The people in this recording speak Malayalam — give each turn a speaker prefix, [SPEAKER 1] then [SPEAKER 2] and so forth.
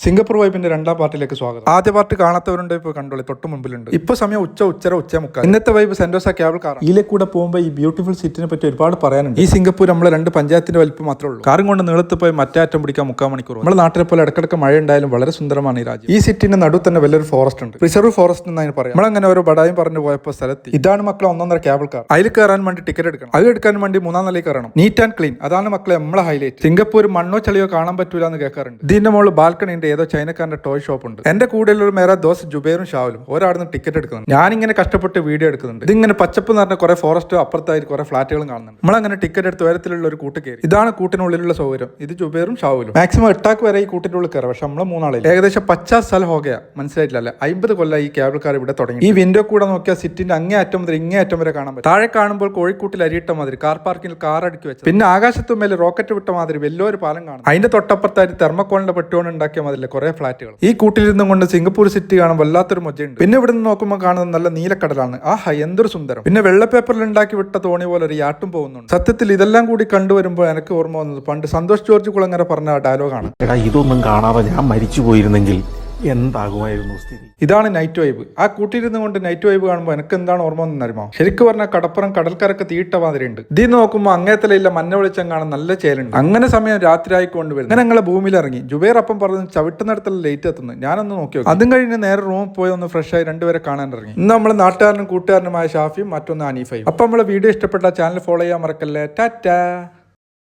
[SPEAKER 1] സിംഗപ്പൂർ വൈബിന്റെ രണ്ടാം പാർട്ടിലേക്ക് സ്വാഗതം. ആദ്യ പാർട്ടി കാണാത്തവരുണ്ട്, ഇപ്പോൾ കണ്ടോളി, തൊട്ട് മുമ്പിലുണ്ട്. ഇപ്പൊ സമയം ഉച്ച മുക്കാൽ. ഇന്നത്തെ വൈബ് സെന്റോസ കേബിൾ കാർ. ഇതിലെ കൂടെ പോകുമ്പോൾ ഈ ബ്യൂട്ടിഫുൾ സിറ്റിനെ പറ്റി ഒരുപാട് പറയാനുണ്ട്. ഈ സിംഗപ്പൂർ നമ്മളെ 2 പഞ്ചായത്തിന്റെ വലിപ്പം മാത്രമേ ഉള്ളൂ. കാറും കൊണ്ട് നീളത്ത് പോയി മറ്റേ അറ്റം പിടിക്കാൻ 3/4 മണിക്കൂർ. നമ്മുടെ നാട്ടിലെ പോലെ ഇടക്കിടക്ക് മഴ ഉണ്ടായാലും വളരെ സുന്ദരമാണ് ഈ രാജ്യം. ഈ സിറ്റിന്റെ നടുവ് തന്നെ വലിയൊരു ഫോറസ്റ്റ് ഉണ്ട്. റിസർവ് ഫോറസ്റ്റ് എന്നാണ് പറയാം. നമ്മളങ്ങനെ ഓരോ ബടായും പറഞ്ഞു പോയപ്പോൾ സ്ഥലത്ത് ഇതാണ് മക്കളെ 1.5 കേബിൾ കാർ. അതിൽ കയറാൻ വേണ്ടി ടിക്കറ്റ് എടുക്കണം. അത് എടുക്കാൻ വേണ്ടി 3-ാം നിലയിൽ കയറണം. Neat and clean. അതാണ് മക്കളെ നമ്മളെ ഹൈലൈറ്റ്. സിംഗപ്പൂർ മണ്ണോ ചളിയോ കാണാൻ പറ്റൂല എന്ന് കേൾക്കാറുണ്ട്. ഇതിന്റെ മുകളിൽ ബാൽക്കണിന്റെ ഏതോ ചൈനക്കാരന്റെ ടോയ് ഷോപ്പ് ഉണ്ട്. എന്റെ കൂടെയുള്ള മേരാ ദോസ് ജുബൈറും ഷാവലും ഒരാടുന്ന് ടിക്കറ്റ് എടുക്കുന്നുണ്ട്. ഞാനിങ്ങനെ കഷ്ടപ്പെട്ട് വീഡിയോ എടുക്കുന്നുണ്ട്. ഇതിങ്ങനെ പച്ചപ്പ് എന്ന് പറഞ്ഞ കുറെ ഫോറസ്റ്റ് അപ്പുറത്തായിട്ട് കുറെ ഫ്ലാറ്റുകളും കാണുന്നുണ്ട്. നമ്മളങ്ങനെ ടിക്കറ്റ് എടുത്ത് ഉയരത്തിലുള്ള ഒരു കൂട്ട് കയറി. ഇതാണ് കൂട്ടിനുള്ളിലുള്ള സൗകര്യം. ഇത് ജുബൈറും ഷാവലും. മാക്സിമം 8 വരെ ഈ കൂട്ടിന്റെ ഉള്ളിൽ കയറാം. പക്ഷെ നമ്മളെ 3 ആളെ ഏകദേശം 50 സ്ഥലം ഹോകയാ. മനസ്സിലായിട്ടില്ല. 50 കൊല്ലം ഈ കേബിൾ കാർ ഇവിടെ തുടങ്ങി. ഈ വിൻഡോ കൂടെ നോക്കിയാൽ സിറ്റിന്റെ അങ്ങേ അറ്റം മുതൽ ഇങ്ങേ അറ്റം വരെ കാണാൻ പറ്റും. താഴെ കാണുമ്പോൾ കോഴിക്കൂട്ടിൽ അരിയിട്ട മാതിരി കാർ പാർക്കിൽ കാർ അടുക്കി വെച്ചു. പിന്നെ ആകാശത്തുമേൽ റോക്കറ്റ് വിട്ട മാതിരി വലിയൊരു പാലം കാണും. അതിന്റെ തൊട്ടപ്പുറത്തായിട്ട് തെർമക്കോളിന്റെ പെട്ടുകൊണ്ട് ഉണ്ടാക്കിയ മാതിരി കുറെ ഫ്ലാറ്റുകൾ. ഈ കൂട്ടിലിരുന്നും കൊണ്ട് സിംഗപ്പൂർ സിറ്റി കാണാൻ വല്ലാത്തൊരു മൊജയുണ്ട്. പിന്നെ ഇവിടെ നിന്ന് നോക്കുമ്പോൾ കാണുന്നത് നല്ല നീലക്കടലാണ്. ആഹാ, എന്തൊരു സുന്ദരം. പിന്നെ വെള്ളപ്പേപ്പറിൽ ഉണ്ടാക്കി വിട്ട തോണി പോലെ ഒരു യാട്ടും പോകുന്നുണ്ട്. സത്യത്തിൽ ഇതെല്ലാം കൂടി കണ്ടുവരുമ്പോൾ എനിക്ക് ഓർമ്മ വന്നത് പണ്ട് സന്തോഷ് ജോർജ് കുളങ്ങര പറഞ്ഞ ഡയലോഗാണ്.
[SPEAKER 2] ഇതൊന്നും കാണാതെ ഞാൻ മരിച്ചു പോയിരുന്നെങ്കിൽ എന്താകുമായിരുന്നു സ്ഥിതി.
[SPEAKER 1] ഇതാണ് നൈറ്റ് വൈബ്. ആ കൂട്ടിയിരുന്ന് കൊണ്ട് നൈറ്റ് വൈബ് കാണുമ്പോൾ എനിക്ക് എന്താണ് ഓർമ്മ വന്നറിയുമോ? ശരിക്കും പറഞ്ഞാൽ കടപ്പുറം കടൽക്കരക്ക് തീയിട്ട മാതിരി ഉണ്ട്. ഇതിൽ നോക്കുമ്പോൾ അങ്ങേത്തലയില്ല മഞ്ഞ വെളിച്ചം കാണാൻ നല്ല ചേലുണ്ട്. അങ്ങനെ സമയം രാത്രി ആയിക്കൊണ്ട് വരും. അങ്ങനെ ഞങ്ങളെ ഭൂമിയിൽ ഇറങ്ങി. ജുബൈർ അപ്പം പറഞ്ഞു ചവിട്ടുന്നിടത്തുള്ള ലേറ്റ് എത്തുന്നത്. ഞാനൊന്ന് നോക്കി. അതും കഴിഞ്ഞ് നേരെ റൂമിൽ പോയി ഒന്ന് ഫ്രഷ് ആയി 2 പേരെ കാണാൻ ഇറങ്ങി. ഇന്ന് നമ്മളെ നാട്ടുകാരനും കൂട്ടുകാരനുമായ ഷാഫിയും മറ്റൊന്ന് അനീഫയും. അപ്പം നമ്മളെ വീഡിയോ ഇഷ്ടപ്പെട്ട ചാനൽ ഫോളോ ചെയ്യാൻ മറക്കല്ലേ. ടാറ്റാ.